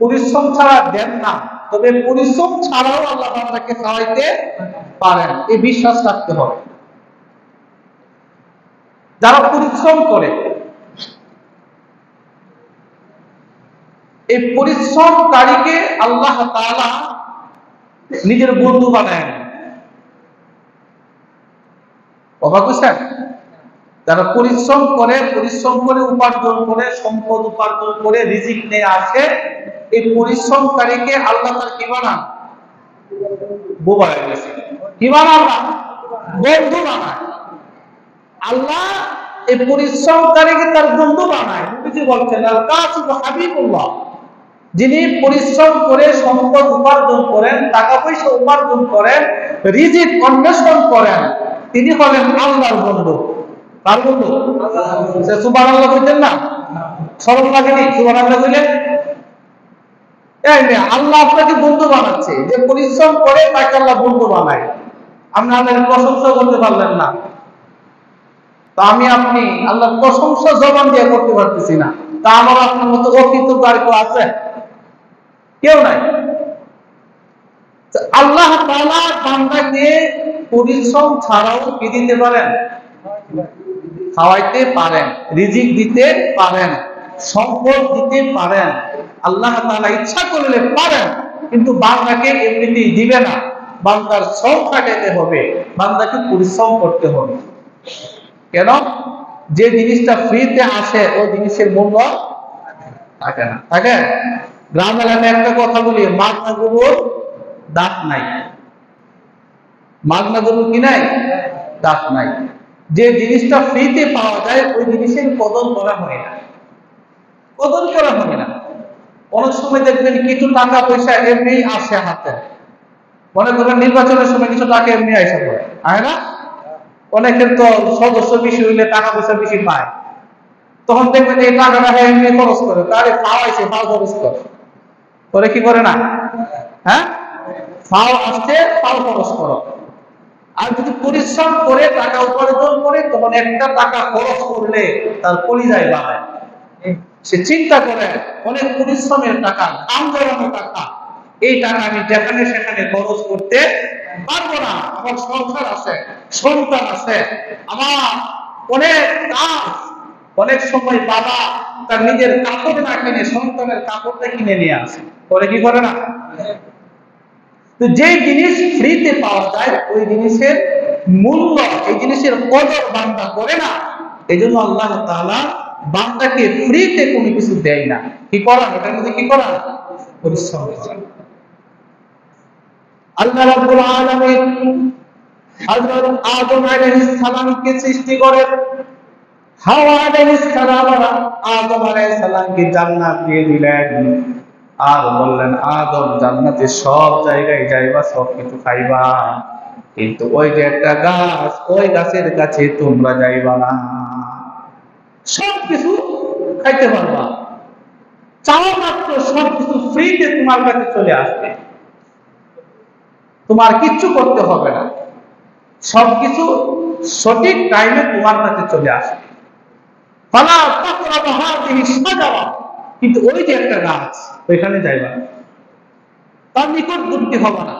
পরিশ্রম ছাড়া দেন না, তবে পরিশ্রম ছাড়াও আল্লাহ বান্দাকে খাওয়াইতে পারেন, এই বিশ্বাস রাখতে হবে। যারা পরিশ্রম করে, এই পরিশ্রমকারীকে আল্লাহ তাআলা নিজের বন্ধু বানায়। অবাক হয়েছেন? যারা পরিশ্রম করে উপার্জন করে, সম্পদ উপার্জন করে রিজিক নিয়ে আসে, এই পরিশ্রমকারীকে আল্লাহ তার কি বানান? বউ বানায় গেছে। কি বানান? বন্ধু বানায়। আল্লাহ এই পরিশ্রমকারীকে তার বন্ধু বানায়। নবীজি বলছেন, আল কাসিবু হাবিবুল্লাহ, যিনি পরিশ্রম করে সম্পদ উপার্জন করেন, টাকা পয়সা উপার্জন করেন, রিজিক অন্বেষণ করেন, তিনি হলেন আল্লাহর বন্ধু। কার বন্ধু? সুবহানাল্লাহ কইতেন না? শরম লাগেনি সুবহানাল্লাহ কইলে? এই না, আল্লাহ আপনাকে বন্ধু বানাচ্ছে। যে পরিশ্রম করে তাকে আল্লাহ বন্ধু বানায়। আপনি আল্লাহর প্রশংসা করতে পারলেন না, তা আমি আপনি আল্লাহর প্রশংসা জবান দিয়ে করতে পারতেছি না, তা আমার আপনার মতো অকৃতজ্ঞ আর কেউ আছে? কেউ নাই। আল্লাহ তাআলা বান্দাকে পরিশ্রম ছাড়াও কি দিতে পারেন? খাওয়াইতে পারেন, রিজিক দিতে পারেন, সম্পদ দিতে পারেন। আল্লাহ তাআলা ইচ্ছা করলে পারেন, কিন্তু বান্দাকে এমনিতেই দিবে না। বান্দার শ্রম খাটাতে হবে, বান্দাকে পরিশ্রম করতে হবে। কেন? যে জিনিসটা ফ্রিতে আসে ওই জিনিসের মূল্য থাকে না। থাকে? গ্রাম এলাকায় একটা কথা বলি, মাগনা গরুর দাঁত নাই। মাগনা গরুর কি নাই? দাঁত নাই। যে জিনিসটা ফ্রিতে পাওয়া যায় ওই জিনিসের কদর করা হয় না, কদর করা হয় না। অনেক সময় দেখবেন কিছু টাকা পয়সা এমনি আসে হাতে, মনে করেন নির্বাচনের সময় কিছু টাকা এমনি আসে পড়ে, আয় না? অনেকের তো সদস্য বেশি হইলে টাকা পয়সা বেশি পায়, তখন দেখবেন এই টাকাটা এমনি খরচ করে, তারে পাওয়াইছে পাও খরচ করে কি করে না? হ্যাঁ, পাও আসছে পাও খরচ করো। আর যদি পরিশ্রম করে টাকা উপার্জন করে, তখন একটা টাকা খরচ করলে তার কলিজায় বাড়ায়। সে চিন্তা করে অনেক পরিশ্রমের টাকা, কাম করানো টাকা, এই টাকা আমি যেখানে সেখানে খরচ করতে পারবো না। আমার সংসার আছে, সন্তান আছে, আমার অনেক কাজ। অনেক সময় বাবা তার নিজের কাপড় না কিনে সন্তানের কাপড়টা কিনে নিয়ে আসে, পরে কি করে না? তো যে জিনিস ফ্রিতে পাওয়া যায় ওই জিনিসের মূল্য, এই জিনিসের কদর বান্দা করে না। এই জন্য আল্লাহ তাআলা বান্দাকে ফ্রিতে কোনো কিছু দেয় না। কি করা? এটার মধ্যে কি করা? পরিশ্রম করা। আল্লাহ রাব্বুল আলামিন হযরত আদম আলাইহিস সালামকে সৃষ্টি করেন, হাওয়া আলাইহিস সালাম আদম আলাইহিস সালামকে জান্নাত দিয়ে দিলেন, আর বললেন আদম জান্নাতে সব জায়গায় যাইবা, সব কিছু খাইবা, কিন্তু ওই যে একটা গাছ, ওই গাছের কাছে তোমরা যাইবা না। সব কিছু খাইতে পারবা, চাওয়া মাত্র সবকিছু ফ্রিতে তোমার কাছে চলে আসবে, তোমার কিচ্ছু করতে হবে না, সবকিছু সঠিক টাইমে তোমার কাছে চলে আসবে। ফালা তাকরাবু হাযিহি শাজারা, কিন্তু ওই যে একটা গাছ, ওইখানে যাইবা না, তার নিকটবর্তী হবে না,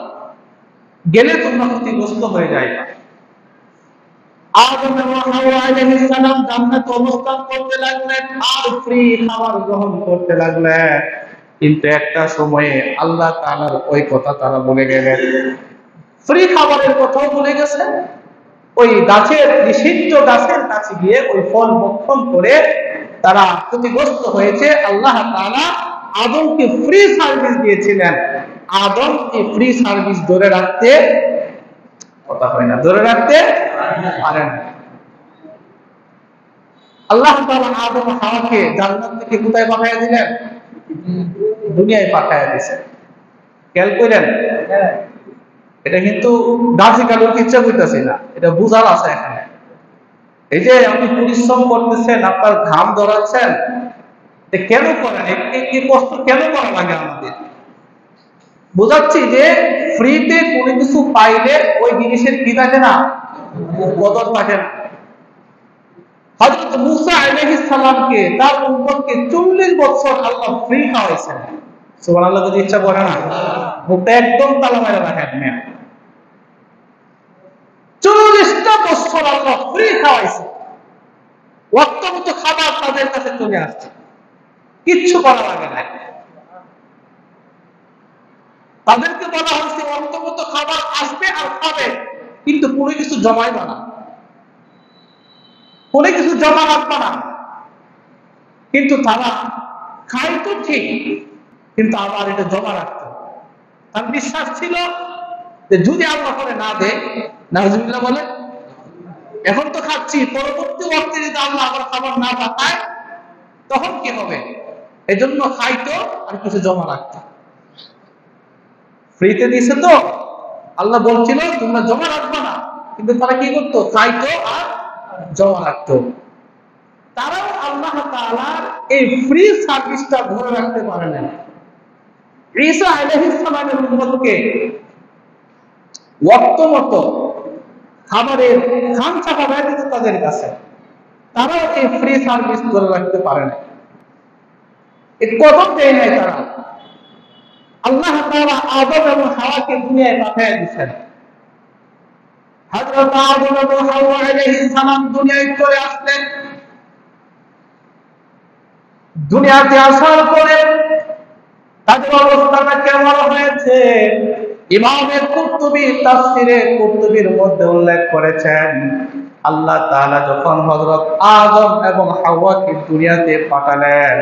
গেলে তোমরা ক্ষতিগ্রস্ত হয়ে যাইবা। আদম এবং হাওয়া আলাইহিস সালাম জান্নাতে অবস্থান করতে লাগলেন আর ফ্রি খাবার গ্রহণ করতে লাগলেন, কিন্তু একটা সময়ে আল্লাহ তাআলার ওই কথা তারা ভুলে গেলেন। ফ্রি খাবারের কথাও ভুলে গেছে, ওই গাছের নিষিদ্ধ গাছের কাছে গিয়ে ওই ফল ভক্ষণ করে তারা ক্ষতিগ্রস্ত হয়েছে। আল্লাহ তাআলা আদমকে ফ্রি সার্ভিস দিয়েছিলেন, আদম এই ফ্রি সার্ভিস ধরে রাখতে কথা হয় না, ধরে রাখতে পারেন। আল্লাহ তাআলা আদম ও হাওয়াকে জান্নাত থেকে কোথায় পাঠিয়ে দিলেন? দুনিয়ায় পাঠিয়ে দিয়েছেন। খেয়াল করেন, এটা কিন্তু গাছি কালুর ইচ্ছা করতেছে না, এটা বুঝার আছে এখানে। এই যে আপনি পরিশ্রম করতেছেন, আপনার ঘাম ধরাচ্ছেন, কেন করেন? এই কষ্ট কেন করা লাগে আমাদের? বোঝাচ্ছি যে ফ্রিতে কোনো কিছু পাইলে ওই জিনিসের কি থাকে না, কদর থাকে না। হযরত মূসা আলাইহিস সালামকে তার উম্মতকে 40 বছর আল্লাহ ফ্রি খাওয়াইছেন, সুবহানাল্লাহ যদি ইচ্ছা করে না, মুখটা একদম তালা মেরে রাখেন মেয়ে। 40টা বছর আল্লাহ ফ্রি খাওয়াইছে, ওয়াক্ত মতো খাবার তাদের কাছে চলে আসছে, কিচ্ছু করা লাগে না। তাদেরকে বলা হয়েছে ওয়াক্ত মতো খাবার আসবে আর খাবে, কিন্তু কোনো কিছু জমাইবা না, কোনো কিছু জমা রাখবা না। কিন্তু তারা খাইতো ঠিক, কিন্তু আবার এটা জমা রাখতো। তার বিশ্বাস ছিল যে যদি আল্লাহ করে না দেয়, নাউজুবিল্লাহ বলে, এখন তো খাচ্ছি, পরবর্তী ওয়াক্তে যদি আল্লাহ আবার খাবার না পাঠায় তখন কি হবে, এজন্য খাইতো আর কিছু জমা রাখতো। ফ্রিতে দিছে তো, আল্লাহ বলছিল তোমরা জমা রাখবা না, কিন্তু তারা কি করতো, খাইতো আর জমা রাখতো। তারাও আল্লাহ তাআলার এই ফ্রি সার্ভিসটা ধরে রাখতে পারে না। ঈসা আলাইহিস সালামের উম্মতকে ওয়াক্ত মতো খাবারের খান চাপা দেয় দিত তাদের কাছে, তারাও এই ফ্রি সার্ভিস ধরে রাখতে পারে না, এই কদর দেয় নাই তারা। আল্লাহ তাআলা আদম এবং হাওয়াকে দুনিয়ায় পাঠিয়ে দিয়েছেন। হযরত আদম এবং হাওয়া আলাইহিস সালাম দুনিয়ায় চলে আসলেন। দুনিয়াতে আসার পরে তাদের অবস্থাটা কেমন হয়েছে, ইমামে কুরতুবী তাফসীরে কুরতুবীর মধ্যে উল্লেখ করেছেন, আল্লাহ তাআলা যখন হযরত আদম এবং হাওয়াকে দুনিয়াতে পাঠালেন,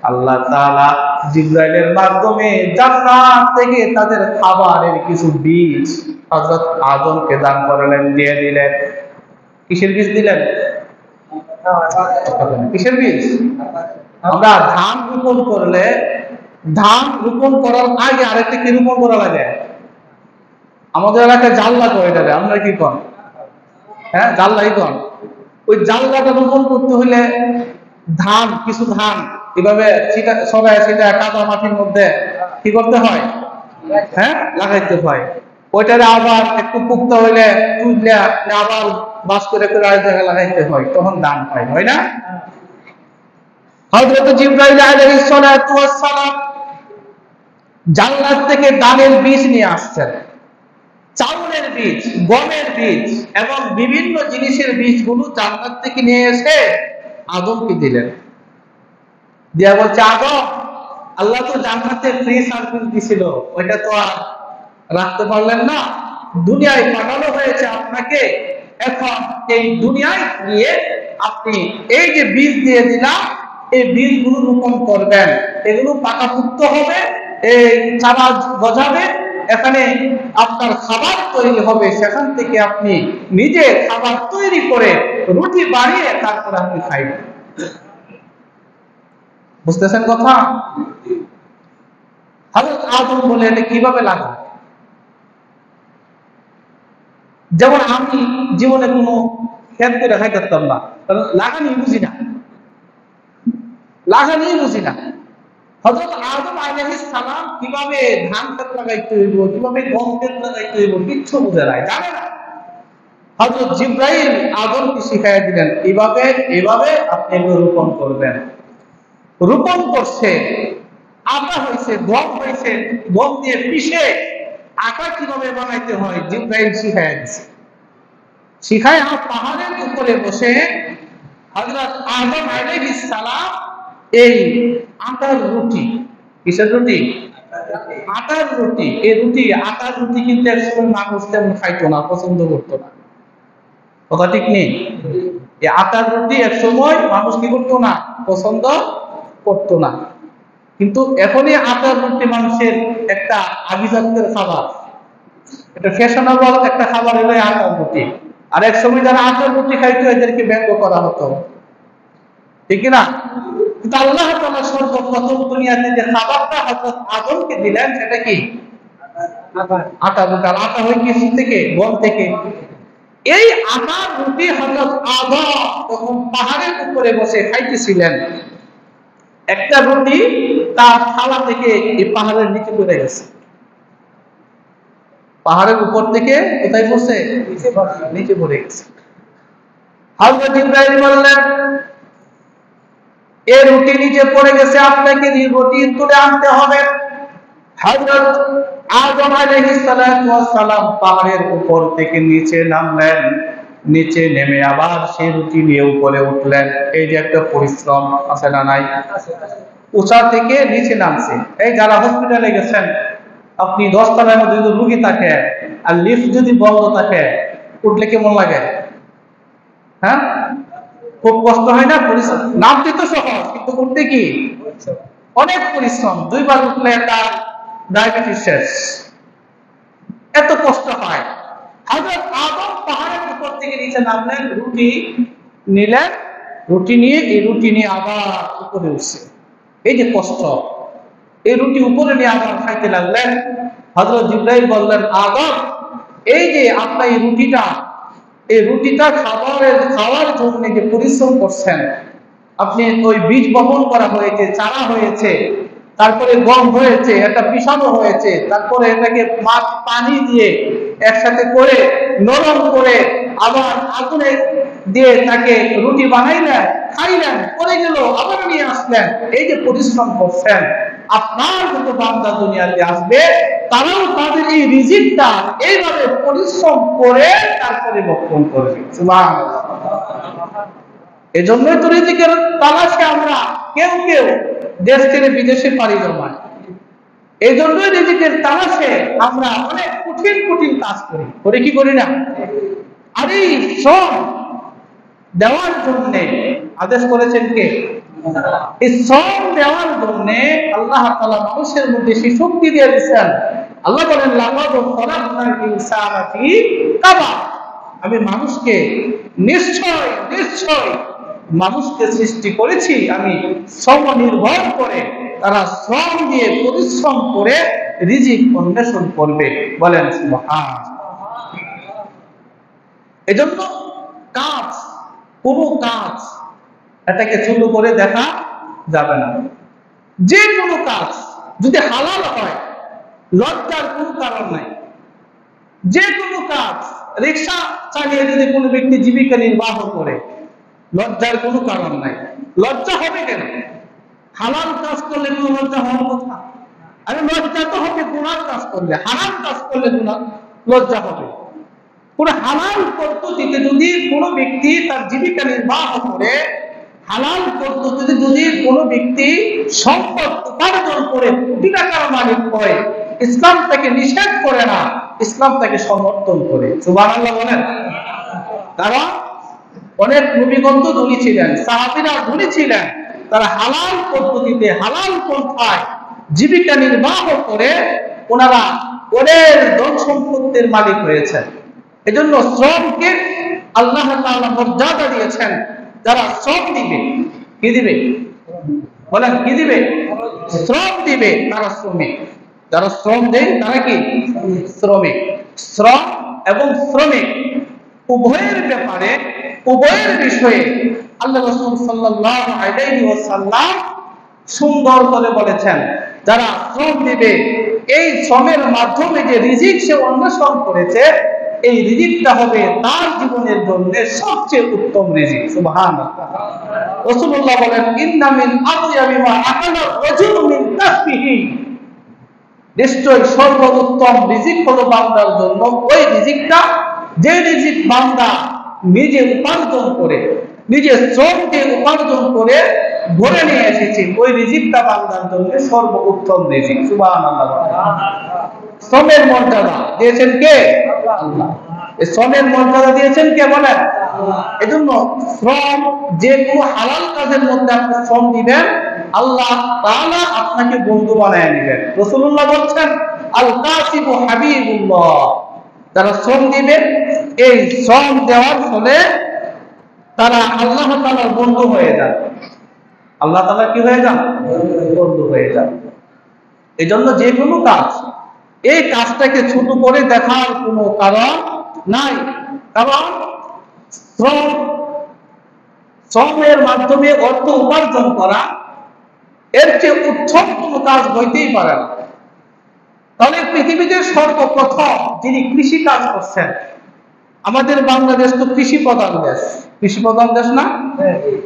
আল্লাহ তাআলা জিবরাইলের মাধ্যমে জান্নাত থেকে তাদের খাবারের কিছু বীজ হযরত আদমকে দান করলেন, দিয়ে দিলেন। কিসের বীজ দিলেন? কিসের বীজ? আমরা ধান রোপণ করলে, ধান রোপণ করার আগে আরেকটা কি রোপণ করা লাগে? আমাদের এলাকায় জাল্লা করে দেবে, আমরা কি কর, হ্যাঁ জাল্লাই কর। ওই জাল্লাটা রোপণ করতে হলে ধান, কিছু ধান এভাবে সবাই সেটা কাদা মাটির মধ্যে কি করতে হয়, হ্যাঁ লাগাইতে হয়। ওইটারে আবার একটু পুক্ত হইলে তুললে আবার বাস করে করে আরেক জায়গায় লাগাইতে হয়, তখন ধান হয়, হয় না? হযরত জিবরাইল আলাইহিস সালাতু ওয়াস সালাম জান্নাত থেকে ধানের বীজ নিয়ে আসছেন, চাউলের বীজ, গমের বীজ এবং বিভিন্ন জিনিসের বীজগুলো জান্নাত থেকে নিয়ে এসে আদমকে দিলেন। দিয়া বলছে, আদম, আল্লাহ তো জান্নাতে ফ্রি সার্ভিস দিছিল, ওইটা তো আর রাখতে পারলেন না, দুনিয়ায় পাঠানো হয়েছে আপনাকে, এখন এই দুনিয়ায় গিয়ে আপনি এই যে বীজ দিয়ে দিলাম, এই বীজগুলো রোপণ করবেন, এগুলো পাকাপুক্ত হবে, এই চারা গজাবে, এখানে আপনার খাবার তৈরি হবে, সেখান থেকে আপনি নিজে খাবার তৈরি করে রুটি বানিয়ে তারপর আপনি খাইবেন। বুঝতেছেন কথা? হযরত আদম বলে, এটা কিভাবে লাগা? যেমন আমি জীবনে কোনো খেত করে খাইতাম না, কারণ লাগানি বুঝি না, লাগানি বুঝি না। হযরত আদম আলাইহিস সালাম কিভাবে ধান ক্ষেত লাগাইতে হইব, কিভাবে গম ক্ষেত লাগাইতে হইব, কিচ্ছু বুঝে নাই, জানে না। হযরত জিবরাইল আদমকে শিখাইয়া দিলেন, এভাবে এভাবে আপনি এগুলো রোপণ করবেন। রোপণ করছে, আটা হয়েছে, গম হয়েছে, গম দিয়ে পিষে আটা কিভাবে বানাইতে হয় জিবরাইল শিখাইয়া দিচ্ছে। শিখায় পাহাড়ের উপরে বসে হযরত আদম আলাইহিস সালাম এই আটার রুটি, কিসের রুটি? আটার রুটি। এই রুটি, আটার রুটি কিন্তু একসময় মানুষ তেমন খাইতো না, পছন্দ করতো না, কথা ঠিক নেই? এই আটার রুটি একসময় মানুষ কি করতো না, পছন্দ করতো না, কিন্তু এখনই আটার রুটি মানুষের একটা আভিজাত্যের খাবার, এটা ফ্যাশনেবল একটা খাবার হলো আটার রুটি। আর এক সময় যারা আটার রুটি খাইতো এদেরকে ব্যঙ্গ করা হতো, ঠিক না? কিন্তু আল্লাহ তাআলা সর্বপ্রথম দুনিয়াতে যে খাবারটা হযরত আদমকে দিলেন, সেটা কি? আটা রুটি। আটা হয় কি থেকে? গম থেকে। এই আটার রুটি হযরত আদম তখন পাহাড়ের উপরে বসে খাইতেছিলেন, একটা রুটি তার থালা থেকে এই পাহাড়ের নিচে পড়ে গেছে। পাহাড়ের উপর থেকে কোথায় পড়ছে? নিচে পড়ে গেছে। হযরত ইব্রাহিম বললেন, এই রুটি নিচে পড়ে গেছে, আপনাকে রুটি তুলে আনতে হবে। হযরত আদম আলাইহিস সালাতু ওয়াস সালাম পাহাড়ের উপর থেকে নিচে নামলেন, নিচে নেমে আবার সেই রুটি নিয়ে উপরে উঠলেন। এই যে একটা পরিশ্রম আছে না নাই? উঁচা থেকে নিচে নামছে। এই যারা হসপিটালে গেছেন, আপনি 10 তলার মধ্যে যদি রুগী থাকে আর লিফট যদি বন্ধ থাকে, উঠলে কেমন লাগে? হ্যাঁ, খুব কষ্ট হয় না? পরিশ্রম। নামতে তো সহজ, কিন্তু উঠতে কি অনেক পরিশ্রম। 2 বার উঠলে একটা ডায়াবেটিস শেষ, এত কষ্ট হয়। হযরত আদম পাহাড়ের উপর থেকে নিচে নামলেন, রুটি নিলেন, রুটি নিয়ে আবার উপরে উঠছে। এই যে কষ্ট, এই রুটি উপরে নিয়ে আবার খাইতে লাগলেন। হযরত জিবরাইল বললেন, আদম, এই যে আপনার এই রুটিটা খাওয়ার জন্য যে পরিশ্রম করছেন, আপনি ওই বীজ বপন করা হয়েছে, চারা হয়েছে, তারপরে গম হয়েছে, এটা পিষানো হয়েছে, তারপরে এটাকে পানি দিয়ে একসাথে করে নরম করে আবার আগুনে দিয়ে তাকে রুটি বানাইলেন, খাইলেন, পরে গেল, আবার নিয়ে আসলেন। এই যে পরিশ্রম করছেন, আপনার যত বান্দা দুনিয়াতে আসবে, তারাও তাদের এই রিজিকটা এইভাবে পরিশ্রম করে তারপরে ভক্ষণ করবে। সুবহানাল্লাহ। এজন্যই তো রিজিকের তালাশে আমরা কেউ দেশ ছেড়ে বিদেশে পাড়ি জমাই। এই জন্যই রিজিকের তালাশে আমরা অনেক কঠিন কাজ করি কি করি না? আর এই শ্রম দেওয়ার জন্য আদেশ করেছেন কে? এই শ্রম দেওয়ার জন্য আল্লাহ তাআলা মানুষের মধ্যে সেই শক্তি দিয়ে দিয়েছেন। আল্লাহ বলেন, লাকাদ খলাকনাল ইনসানা ফি কাবাদ। আমি মানুষকে নিশ্চয় মানুষকে সৃষ্টি করেছি আমি শ্রম নির্ভর করে, তারা শ্রম দিয়ে পরিশ্রম করে রিজিক অন্বেষণ করবে। বলেন সুবহান। এজন্য কোনো কাজ এটাকে ছোট করে দেখা যাবে না। যে কোনো কাজ যদি হালাল হয়, লজ্জার কোনো কারণ নাই। যে কোনো কাজ, রিকশা চালিয়ে যদি কোনো ব্যক্তি জীবিকা নির্বাহ করে, লজ্জার কোনো কারণ নাই। লজ্জা হবে কেন? হালাল কাজ করলে কোনো লজ্জা হওয়ার কথা? আরে লজ্জা তো হবে গুনাহ কাজ করলে, হারাম কাজ করলে লজ্জা হবে। কোন হালাল পদ্ধতিতে যদি কোনো ব্যক্তি তার জীবিকা নির্বাহ করে, হালাল পদ্ধতিতে যদি কোনো ব্যক্তি সম্পদ উপার্জন করে কোটি টাকার মালিক হয়, ইসলাম তাকে নিষেধ করে না, ইসলাম তাকে সমর্থন করে। সুবহানাল্লাহ বলেন। কারণ অনেক নবীগণ তো ধনী ছিলেন, সাহাবীরা ধনী ছিলেন, তারা হালাল পদ্ধতিতে হালাল পন্থায় জীবিকা নির্বাহ করে ওনারা ওদের ধন সম্পত্তির মালিক হয়েছেন। এজন্য শ্রমকে আল্লাহ তাআলা মর্যাদা দিয়েছেন। যারা শ্রম দিবে, কি দিবে? বলেন কি দিবে? শ্রম দিবে, তারা শ্রমিক। যারা শ্রম দেয় তারা কি? শ্রমিক। শ্রম এবং শ্রমিক উভয়ের ব্যাপারে, উভয়ের বিষয়ে আল্লাহ রাসূল সাল্লাল্লাহু আলাইহি ওয়াসাল্লাম সুন্দর করে বলেছেন, যারা শ্রম দিবে, এই শ্রমের মাধ্যমে যে রিজিক সে অন্বেষণ করেছে, এই রিজিকটা হবে তার জীবনের জন্য সবচেয়ে উত্তম রিজিক। সুবহানাল্লাহ। রাসূলুল্লাহ বলেন, ইন্না মিন আতয়াবি মা আকালা রাজুলু মিন কাসবিহি। নিশ্চয় সর্বোত্তম রিজিক হলো বান্দার জন্য ওই রিজিকটা, যে রিজিক বান্দা নিজে উপার্জন করে, নিজে শ্রম দিয়ে উপার্জন করে ঘরে নিয়ে এসেছে, ওই রিজিকটা বান্দার জন্য সর্বোত্তম রিজিক। সুবহানাল্লাহ। শ্রমের মর্যাদা দিয়েছেন কে? আল্লাহ। এই শ্রমের মর্যাদা দিয়েছেন কে? বলেন। এজন্য শ্রম, যে কোনো হালাল কাজের মধ্যে আপনি শ্রম দিবেন, আল্লাহ তাআলা আপনাকে বন্ধু বানায় নেবেন। রাসূলুল্লাহ বলছেন, আল কাসিবু হাবিবুল্লাহ। যারা শ্রম দিবে, এই শ্রম দেওয়ার ফলে তারা আল্লাহ তাআলার বন্ধু হয়ে যান। আল্লাহ তাআলা কি হয়ে যান? বন্ধু হয়ে যান। এজন্য যে কোনো কাজ, এই কাজটাকে ছোট করে দেখার কোনো কারণ নাই। কারণ শ্রমের মাধ্যমে অর্থ উপার্জন করা, এর চেয়ে উত্তম কোনো কাজ হইতেই পারে না। তাহলে পৃথিবীতে সর্বপ্রথম যিনি কৃষি কাজ করছেন, আমাদের বাংলাদেশ তো কৃষি প্রধান দেশ, কৃষি প্রধান দেশ না?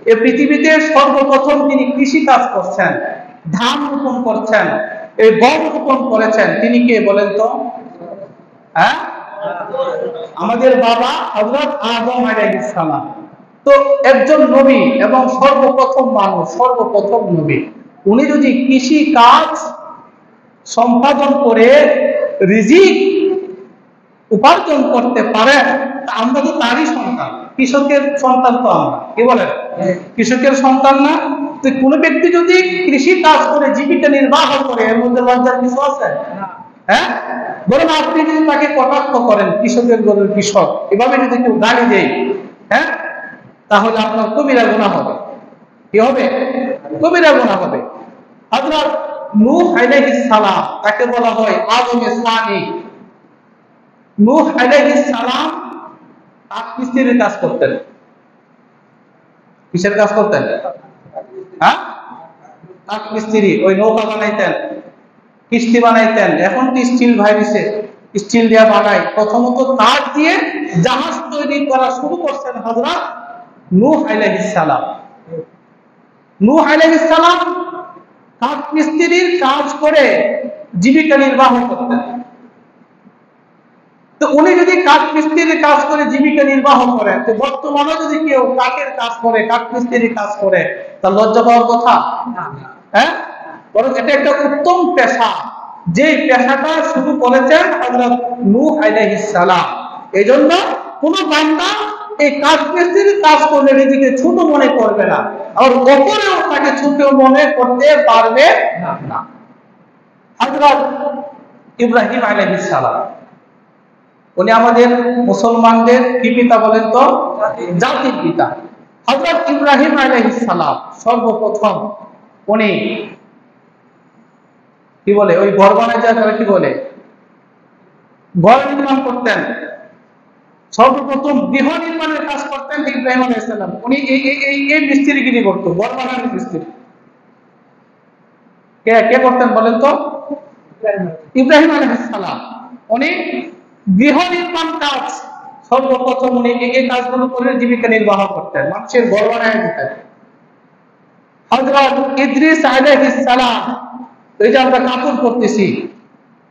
এই পৃথিবীতে সর্বপ্রথম যিনি কৃষি কাজ করছেন, ধান রোপণ করছেন, এই গম রোপণ করেছেন তিনি কে বলেন তো? হ্যাঁ, আমাদের বাবা হযরত আদম আলাইহিস সালাম। তো একজন নবী এবং সর্বপ্রথম মানুষ, সর্বপ্রথম নবী, উনি যদি কৃষি কাজ সম্পাদন করে রিজিক উপার্জন করতে পারেন, আমরা তো তারই সন্তান, কৃষকের সন্তান তো আমরা, কি বলেন? কৃষকের সন্তান না? তো কোনো ব্যক্তি যদি কৃষি কাজ করে জীবিকা নির্বাহ করে, এর মধ্যে লজ্জার কিছু আছে? হ্যাঁ, বলেন আপনি যদি তাকে কটাক্ষ করেন, কৃষকের গরুর কৃষক, এভাবে যদি কেউ গালি দেয়, হ্যাঁ, তাহলে আপনার কবিরা গুনাহ হবে। কি হবে? কবিরা গুনাহ হবে। হযরত নূহ আলাইহিস সালাম, তাকে বলা হয় আদমের সানি। নূহ আলাইহিস সালাম কাঠমিস্ত্রির কাজ করতেন। কিসের কাজ করতেন? হ্যাঁ, কাঠমিস্ত্রি। ওই নৌকা বানাইতেন, কিস্তি বানাইতেন। এখন তো স্টিল ভাইরিসে স্টিল দিয়ে বানায়। প্রথমত কাঠ দিয়ে জাহাজ তৈরি করা শুরু করছেন হযরত নূহ আলাইহিস সালাম। নূহ আলাইহিস সালাম কাঠমিস্ত্রির কাজ করে জীবিকা নির্বাহ করতেন। তো উনি যদি কাঠমিস্ত্রির কাজ করে জীবিকা নির্বাহ করেন, তো বর্তমানে যদি কেউ কাঠের কাজ করে, কাঠমিস্ত্রির কাজ করে, তার লজ্জা পাওয়ার কথা? হ্যাঁ, বরং এটা একটা উত্তম পেশা, যে পেশাটা শুরু করেছেন হযরত নূহ আলাইহিস সালাম। এজন্য কোন বান্দা এই কাঠমিস্ত্রির কাজ করলে নিজেকে ছোট মনে করবে না, আর অপরেও তাকে ছোট মনে করতে পারবে না। হযরত ইব্রাহিম আলাইহিস সালাম, উনি আমাদের মুসলমানদের কি পিতা বলেন তো? জাতির পিতা। হযরত ইব্রাহিম আলাইহিস সালাম সর্বপ্রথম উনি কি বলে, ওই ঘর বানায় যারা কি বলে, ঘর নির্মাণ করতেন। সর্বপ্রথম গৃহ নির্মাণের কাজ করতেন ইব্রাহিম আলাইহিস সালাম। উনি এই মিস্ত্রিগিরি করতো, ঘর বানানোর মিস্ত্রি। কে করতেন বলেন তো? ইব্রাহিম আলাইহিস সালাম। উনি গৃহ নির্মাণ কাজ সর্বপ্রথম উনি এই কাজগুলো করে জীবিকা নির্বাহ করতেন, মানুষের ঘর বানায় দিতেন। হযরত ইদ্রিস আলাইহিস সালাম, এই যে আমরা কাপড় পরতেছি,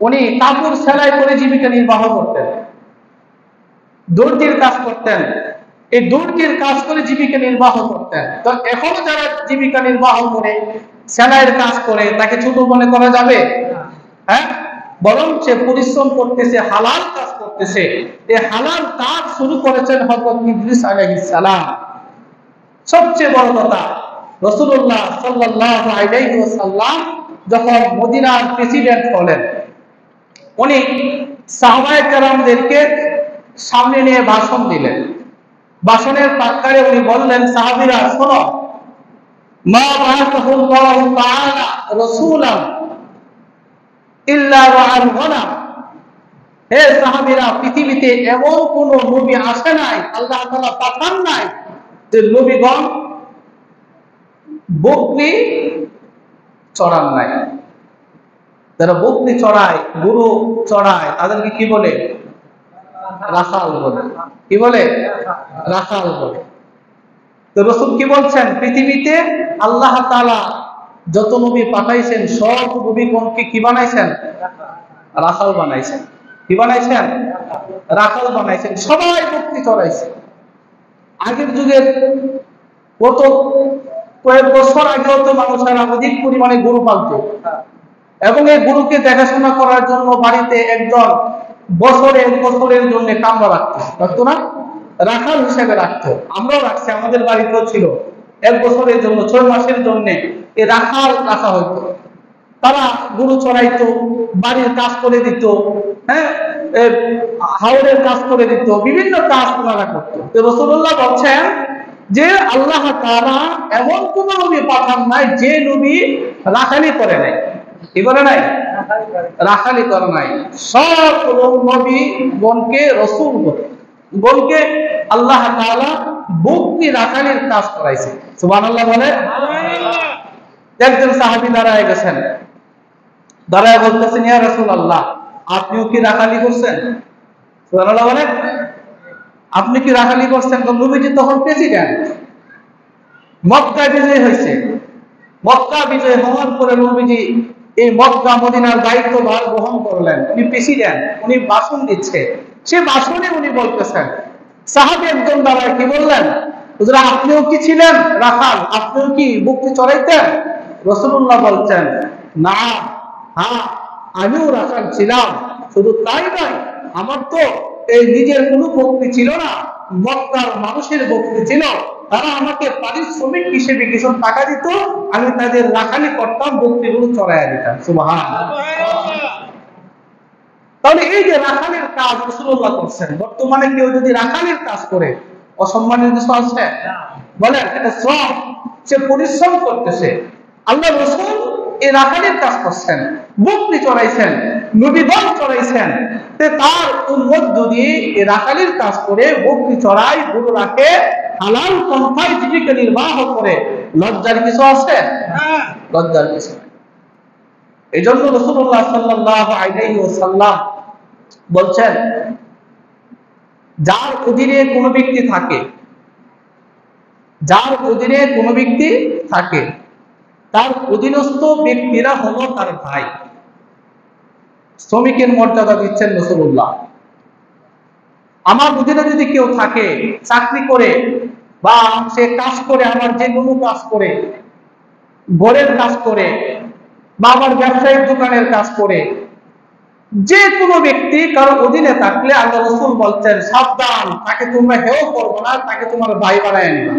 উনি কাপড় সেলাই করে জীবিকা নির্বাহ করতেন। দর্জির কাজ করতেন, এই দর্জির কাজ করে জীবিকা নির্বাহ করতেন। তো এখনো যারা জীবিকা নির্বাহ করে সেলাইয়ের কাজ করে, তাকে ছোট মনে করা যাবে? হ্যাঁ, বরং সে পরিশ্রম করতেছে, হালাল কাজ করতেছে। এই হালাল কাজ শুরু করেছেন হযরত ইদ্রিস আলাইহিস সালাম। সবচেয়ে বড় কথা, রাসূলুল্লাহ সাল্লাল্লাহু আলাইহি ওয়াসাল্লাম যখন মদিনার প্রেসিডেন্ট হলেন, উনি সাহাবায়ে কেরামদেরকে সামনে নিয়ে ভাষণ দিলেন। ভাষণের প্রাক্কালে উনি বললেন, সাহাবীরা শোনো, মা বা'আথাহুল্লাহু তাআলা রাসূলান ইল্লা রাআল গনাম। হে সাহাবীরা, পৃথিবীতে এমন কোন নবী আসে নাই, আল্লাহ তাআলা পাঠান নাই, যে নবীগণ বকরি চড়ান নাই। যারা বকরি চড়ায়, গরু চড়ায়, তাদেরকে কি বলে? রাখাল বলে। কি বলে? রাখাল বলে। তো রাসূল কি বলছেন, পৃথিবীতে আল্লাহ তাআলা যত নবী পাঠাইছেন, সব নবীগণকে কি বানাইছেন? রাখাল বানাইছেন। কি বানাইছেন? রাখাল বানাইছেন। সবাই বকরি চড়াইছে। আগের যুগের কত কয়েক বছর আগেও তো মানুষেরা অধিক পরিমাণে গরু পালতো, এবং এই গরুকে দেখাশোনা করার জন্য বাড়িতে একজন বছরের জন্য কামরা রাখতো না? রাখাল হিসেবে রাখতো। আমরাও রাখছি, আমাদের বাড়িতেও ছিল। 1 বছরের জন্য, 6 মাসের জন্য এই রাখাল রাখা হইতো। তারা গরু চড়াইতো, বাড়ির কাজ করে দিত, হ্যাঁ, হাওরের কাজ করে দিত, বিভিন্ন কাজ তারা করতো। তো রাসূলুল্লাহ বলছেন যে আল্লাহ তাআলা এমন কোন নবী পাঠান নাই যে নবী রাখালি করে নাই। কি করে নাই? রাখালি করে নাই। সব নবী গণকে, রাসূল গণকে আল্লাহ তাআলা বকরি রাখালির কাজ করাইছে। সুবহানাল্লাহ বলে। একজন সাহাবী দাঁড়ায় গেছেন, দাঁড়ায় বলতেছেন, ইয়া রাসূলুল্লাহ, আপনিও কি রাখালি করছেন? সুবহানাল্লাহ বলে। আপনি কি রাখালি করছেন? নবীজি তখন প্রেসিডেন্ট, মক্কা বিজয় হয়েছে। মক্কা বিজয় হওয়ার পরে নবীজি এই মক্কা মদিনার দায়িত্বভার গ্রহণ করলেন, উনি প্রেসিডেন্ট, উনি ভাষণ দিচ্ছে। সে ভাষণে উনি বলতেছেন, সাহাবী একজন দাঁড়ায় কি বললেন, হুজুর আপনিও কি ছিলেন রাখাল, আপনিও কি বকরি চড়াইতেন? রাসূলুল্লাহ বলছেন, না, হ্যাঁ আমিও রাখাল ছিলাম। শুধু তাই নয়, আমার তো এই নিজের কোনো বকরি ছিল না, মক্কার মানুষের বকরি ছিল। তারা আমাকে পারিশ্রমিক হিসেবে কিছু টাকা দিত, আমি তাদের রাখালি করতাম, বকরিগুলো চড়াইয়া দিতাম। সুবহানাল্লাহ। তাহলে এই যে রাখালের কাজ রাসূলুল্লাহ করছেন, বর্তমানে কেউ যদি রাখালের কাজ করে অসম্মানের কিছু আছে? বলেন, এটা শ্রম, সে পরিশ্রম করতেছে। আল্লাহ রাসূল এই রাখালের কাজ করছেন, বকরি চড়াইছেন, নবীগণ চড়াইছেন, তার উম্মত যদি এই রাখালের কাজ করে বকরি চড়ায়, গরু রাখে, হালাল পন্থায় জীবিকা নির্বাহ করে, লজ্জার কিছু আছে? লজ্জার কিছু নেই। এই জন্য রাসূলুল্লাহ সাল্লাল্লাহু আলাইহি ওয়াসাল্লাম বলছেন, যার অধীনে কোনো ব্যক্তি থাকে, যার অধীনে কোনো ব্যক্তি থাকে, তার অধীনস্থ ব্যক্তিরা হলো তার ভাই। শ্রমিকের মর্যাদা দিচ্ছেন রাসূলুল্লাহ। আমার অধীনে যদি কেউ থাকে, চাকরি করে বা সে কাজ করে, আমার যে কোনো কাজ করে, ঘরের কাজ করে বা আমার ব্যবসায়িক দোকানের কাজ করে, যে কোনো ব্যক্তি কারো অধীনে থাকলে আল্লাহ রাসূল বলছেন, সাবধান, তাকে তোমরা হেয় করবে না, তাকে তোমার ভাই বানায় নিবা।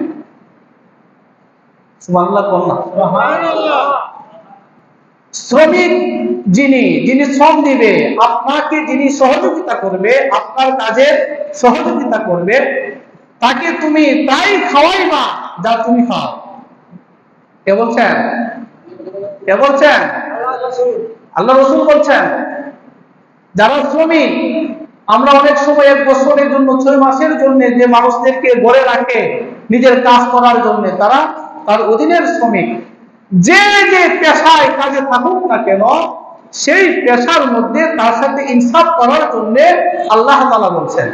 সুবহানাল্লাহ বলনা। সুবহানাল্লাহ। শ্রমিক যিনি শ্রম দিবে, আপনাকে যিনি সহযোগিতা করবে, আপনার কাজে সহযোগিতা করবে, তাকে তুমি তাই খাওয়াইবা যা তুমি খাও। কে বলছেন? কে বলছেন? আল্লাহ রাসূল বলছেন, যারা শ্রমিক, আমরা অনেক সময় 1 বছরের জন্য, 6 মাসের জন্য যে মানুষদেরকে ঘরে রাখে নিজের কাজ করার জন্য, তারা তার অধীনের শ্রমিক। যে যে পেশায় কাজে থাকুক না কেন, সেই পেশার মধ্যে তার সাথে ইনসাফ করার জন্য আল্লাহ তাআলা বলছেন।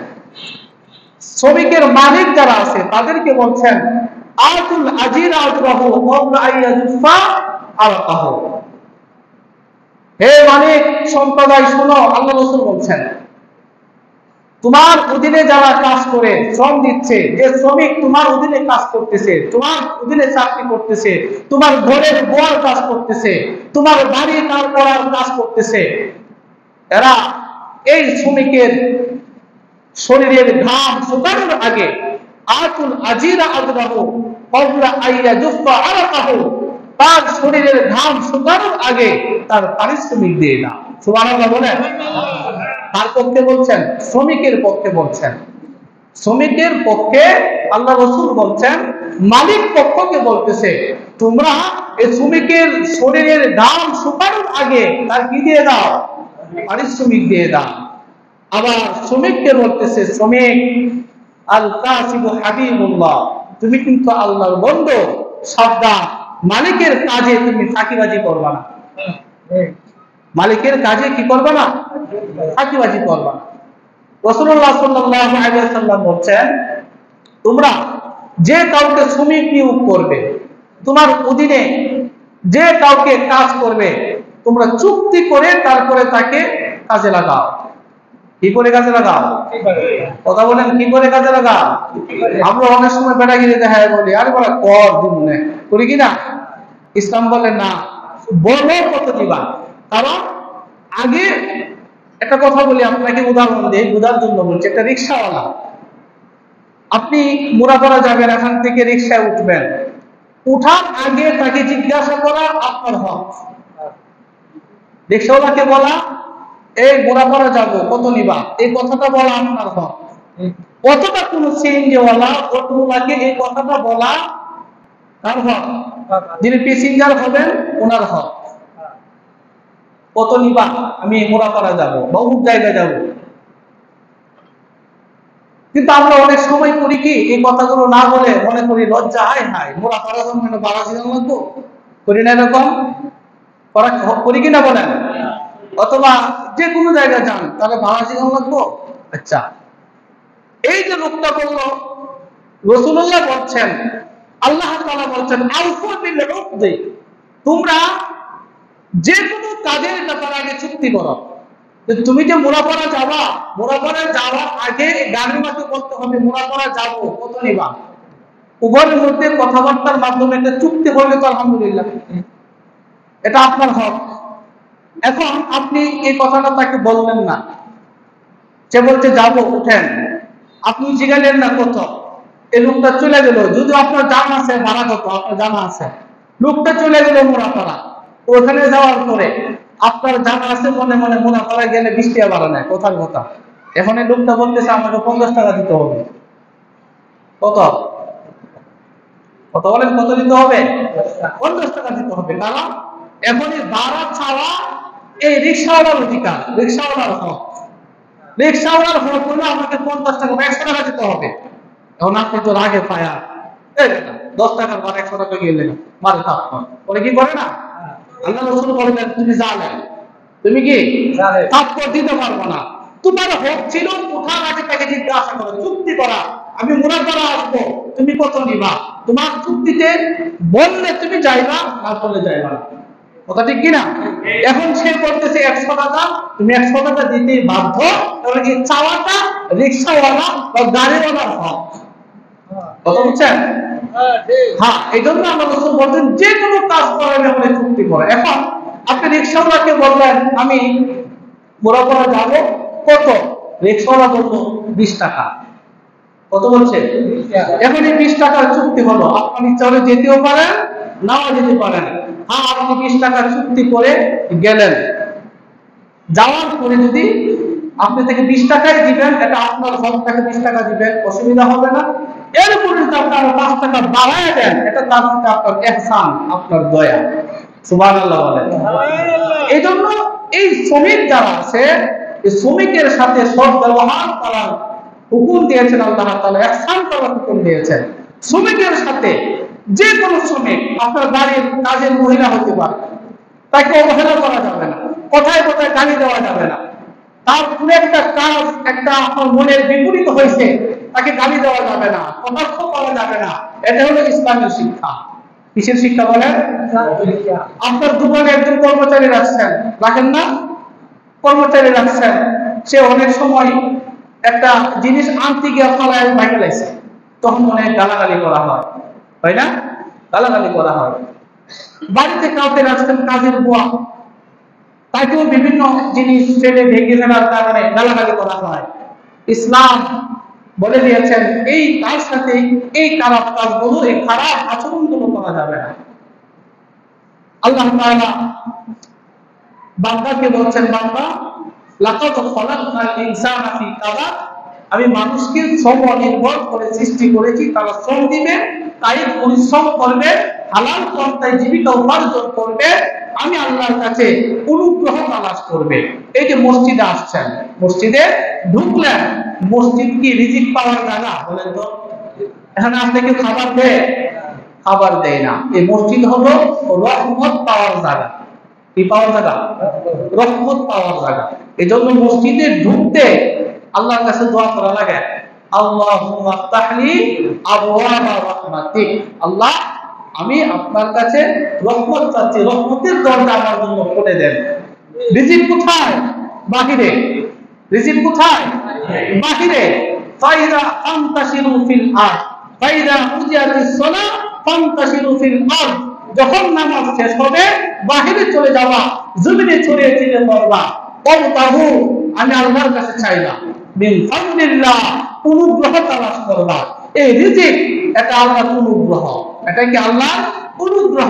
শ্রমিকের মালিক যারা আছে তাদেরকে বলছেন, আতুল আজিরা আজরাহু ক্বাবলা আইয়াজফা আরকাহু। হে মালিক সম্প্রদায় শোনো, আল্লাহ রাসূল বলছেন, তোমার অধীনে যারা কাজ করে, শ্রম দিচ্ছে, যে শ্রমিক তোমার অধীনে কাজ করতেছে, তোমার অধীনে চাকরি করতেছে, তোমার ঘরের গোয়াল কাজ করতেছে, তোমার বাড়ি দাঁড় করার কাজ করতেছে, এরা এই শ্রমিকের শরীরের ঘাম শুকানোর আগে, আতুল আজিরা আজরাহু ক্বাবলা আইয়াজফা আরকাহু, তার শরীরের ঘাম শুকানোর আগে তার পারিশ্রমিক দিয়ে দাও। সুবহানাল্লাহ বলেন। তার পক্ষে বলছেন? শ্রমিকের পক্ষে বলছেন। শ্রমিকের পক্ষে আল্লাহ রাসূল বলছেন, মালিক পক্ষকে বলতেছে, তোমরা এই শ্রমিকের শরীরের ঘাম শুকানোর আগে তার কি দিয়ে দাও? পারিশ্রমিক দিয়ে দাও। আবার শ্রমিককে বলতেছে, শ্রমিক, আল কাসিবু হাবিবুল্লাহ, তুমি কিন্তু আল্লাহর বন্ধু, সাবধান, মালিকের কাজে তুমি ফাঁকিবাজি করবা না। মালিকের কাজে কি করবা না? ফাঁকিবাজি করবা না। রাসূলুল্লাহ সাল্লাল্লাহু আলাইহি ওয়াসাল্লাম বলেন, তোমরা যে কাউকে শ্রমিক নিয়োগ করবে, তোমার অধীনে যে কাউকে কাজ করবে, তোমরা চুক্তি করে তারপরে তাকে কাজে লাগাও। কি করে কাজে লাগাও? কথা বলেন, কি করে কাজে লাগাও? আমরা অনেক সময় বেটাগিরি দেখায় বলি, আরে বলা কর দিমনে করি কিনা। ইসলাম বলে না, বলো কত দিবা। কারণ আগে একটা কথা বলি আপনাকে, উদাহরণ দিই, বোঝার জন্য বলছি। একটা রিক্সাওয়ালা, আপনি মুরাপাড়া যাবেন, এখান থেকে রিক্সায় উঠবেন, উঠার আগে তাকে জিজ্ঞাসা করা আপনার হক। রিক্সাওয়ালাকে বলা, এই মুরাপাড়া যাবো, কত নিবা, এই কথাটা বলা আপনার হক। কতটা কোন সিএনজিওয়ালা অটোওয়ালাকে এই কথাটা বলা কার হক? যিনি প্যাসেঞ্জার হবেন ওনার হক। কত নিবা, আমি মুরাপাড়া যাবো, বহু জায়গায় যাব। কিন্তু আমরা অনেক সময় করি কি, এই কথাগুলো না বলে মনে করি লজ্জা, হায় হায় মুরাপাড়া যাবো মানে বাড়া জীবন লাগবো, করি না এরকম? করি কিনা বলেন? অথবা যে কোনো জায়গায় যান, তাহলে ভাড়া জীবন লাগবো। আচ্ছা, এই যে লোকটা বললো, রাসূলুল্লাহ বলছেন, আল্লাহ তাআলা বলছেন, আউফু বিল উকদি, তোমরা যে কোনো কাজের ব্যাপারে আগে চুক্তি করো। তুমি যে মোরাপাড়া যাবা, মোরাপাড়া যাওয়ার আগে গাড়ির মাকে বলতে হবে মোরাপাড়া যাবো, কত নিবা। উভয়ের মধ্যে কথাবার্তার মাধ্যমে একটা চুক্তি করলে তো আলহামদুলিল্লাহ, এটা আপনার হক। এখন আপনি এই কথাটা তাকে বললেন না, সে বলছে যাবো, উঠেন, আপনি জিজ্ঞালেন না কত, এই লোকটা চলে গেল, যদি আপনার জানা আছে ভাড়া কত আপনার জানা আছে, লোকটা চলে গেল মোরাপাড়া, ওখানে যাওয়ার পরে আপনার জানা আছে মনে মনে মোরাপাড়া গেলে 20 টাকা ভাড়া নেয়, কথার কথা। এখন এই লোকটা বলতেছে আমাকে 50 টাকা দিতে হবে, কত কত বলেন, কত দিতে হবে? 50 টাকা দিতে হবে। কারণ এখন এই ভাড়া ছাড়া এই রিক্সাওয়ালার অধিকার, রিক্সাওয়ালার হক, রিক্সাওয়ালার হক হলে আমাকে 50 টাকা 100 টাকা দিতে হবে। এখন আপনি তো রাগে পায়া 10 টাকার ভাড়া 100 টাকা গেলে মারে থাপ পরে কি করে না, আল্লাহ রাসূল বলেন তুমি জানেন, তুমি কি থাপ্পড় দিতে পারবো না। তোমার হক ছিল উঠার আগে তাকে জিজ্ঞাসা করা, চুক্তি করা, আমি মোরাপাড়া আসবো, তুমি কত নিবা। তোমার চুক্তিতে বললে তুমি যাইবা, না বললে যাইবা না, কথা ঠিক কিনা? এখন সে বলতেছে 100 টাকা, তুমি 100 টাকা দিতে বাধ্য, কারণ এই চাওয়াটা রিক্সাওয়ালা বা গাড়িওয়ালার হক, কথা বুঝছেন? হ্যাঁ, এই জন্য আমরা রাসূল বলছেন যে কোনো কাজ করার ব্যাপারে চুক্তি করে। এখন আপনি রিক্সাওয়ালাকে বললেন আমি মোরাপাড়া যাবো, কত, রিক্সাওয়ালা বললো 20 টাকা, কত বলছে? এখন এই 20 টাকার চুক্তি হলো, আপনি ইচ্ছা হলে যেতেও পারেন, নাও যেতে পারেন। হ্যাঁ, আপনি 20 টাকার চুক্তি করে গেলেন, যাওয়ার পরে যদি আপনি থেকে 20 টাকাই দিবেন, এটা আপনার হক, তাকে 20 টাকা দিবেন, অসুবিধা হবে না। এরপরে যদি আপনি আরো 5 টাকা বাড়ায় দেন, এটা তার প্রতি আপনার ইহসান, আপনার দয়া। সুবহানাল্লাহ বলেন। এই জন্য এই শ্রমিক যারা আছে, এই শ্রমিকের সাথে সৎ ব্যবহার করার হুকুম দিয়েছেন আল্লাহ তাআলা, ইহসান করার হুকুম দিয়েছেন। শ্রমিকের সাথে যে কোনো শ্রমিক, আপনার বাড়ির কাজের মহিলা হতে পারে, তাকে অবহেলা করা যাবে না, কথায় কথায় গালি দেওয়া যাবে না। তার কোনো একটা কাজ একটা আপনার মনের বিপরীত হয়েছে, তাকে গালি দেওয়া যাবে না, কটাক্ষ করা যাবে না। এটা হলো ইসলামের শিক্ষা। কিসের শিক্ষা বলেন? আপনার দোকানে একজন কর্মচারী রাখছেন, রাখেন না? কর্মচারী রাখছেন, সে অনেক সময় একটা জিনিস আনতে গিয়ে ফালায় ভাঙে লাইছে, তখন অনেক গালাগালি করা হয়, তাই না? গালাগালি করা হয়। বাড়িতে কাউকে রাখছেন কাজের বুয়া, তাকেও বিভিন্ন জিনিস ফেলে ভেঙে ফেলার কারণে গালাগালি করা হয়। ইসলাম বলে দিয়েছেন এই তার সাথে এই খারাপ কাজগুলো, এই খারাপ আচরণগুলো করা যাবে না। আল্লাহ তাআলা বান্দাকে বলছেন, বান্দা লাকাদ খালাকনাল ইনসানা ফি কাবাদ, আমি মানুষকে শ্রম নির্ভর করে সৃষ্টি করেছি, তারা শ্রম দিবে, তাই পরিশ্রম করবে, হালাল পন্থায় জীবিকা উপার্জন করবে, আমি আল্লাহর কাছে অনুগ্রহ তালাশ করবে। এই যে মসজিদে আসছেন, মসজিদে ঢুকলেন, মসজিদ কি রিজিক পাওয়ার জায়গা? বলেন তো, এখানে আসলে কি খাবার দেয়? খাবার দেয় না। এই মসজিদ হলো রহমত পাওয়ার জায়গা। কি পাওয়ার জায়গা? রহমত পাওয়ার জায়গা। এই জন্য মসজিদে ঢুকতে আল্লাহর কাছে দোয়া করা লাগে, আল্লাহুম্মা আফতাহলি আবওয়াবা রাহমাতিক, আল্লাহ আমি আপনার কাছে রহমত চাচ্ছি, রহমতের দরজা আমার জন্য খুলে দেন। রিজিক কোথায়? বাহিরে। রিজিক কোথায়? বাহিরে। ফাইদা ফান্তাশিরু ফিল আরদ, ফাইদা উজিয়াতিস সালাহ ফান্তাশিরু ফিল আরদ, যখন নামাজ শেষ হবে বাহিরে চলে যাওয়া, জমিনে ছড়িয়ে ছিটিয়ে পড়বা। ওয়াবতাহু, আমি আল্লাহর কাছে চাইবা, মিন ফাদলিল্লাহ, অনুগ্রহ তালাশ করবা। এই রিজিক এটা আল্লাহর অনুগ্রহ, এটা কি আল্লাহর অনুগ্রহ।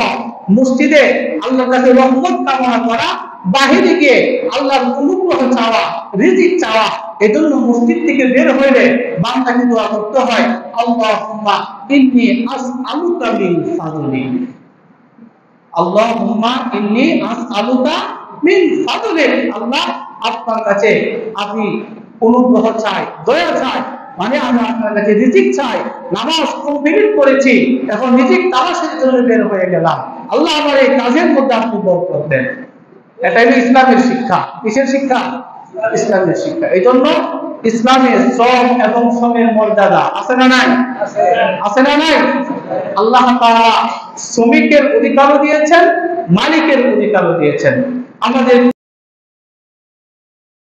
মসজিদে আল্লাহর কাছে রহমত কামনা করা, বাহিরে গিয়ে আল্লাহর অনুগ্রহ চাওয়া, রিজিক চাওয়া। এজন্য মসজিদ থেকে বের হইলে বান্দাকে দোয়া করতে হয়, আল্লাহুম্মা ইন্নী আসআলুকা মিন ফাদলিক, আল্লাহুম্মা ইন্নী আসআলুকা মিন ফাদলিক, আল্লাহ আপনার কাছে আমি অনুগ্রহ চাই, দয়া চাই, মানে আমি আপনার কাছে রিজিক চাই। নামাজ কমপ্লিট করেছি, এখন রিজিক তালাশের জন্য বের হয়ে গেলাম, আল্লাহ আমার এই কাজের মধ্যে আপনি বরকত দেন। এটাই হলো ইসলামের শিক্ষা। কিসের শিক্ষা? ইসলামের শিক্ষা। এই জন্য ইসলামে শ্রম এবং শ্রমের মর্যাদা আছে না নাই? আছে না নাই? আল্লাহ তাআলা শ্রমিকের অধিকারও দিয়েছেন, মালিকের অধিকারও দিয়েছেন। আমাদের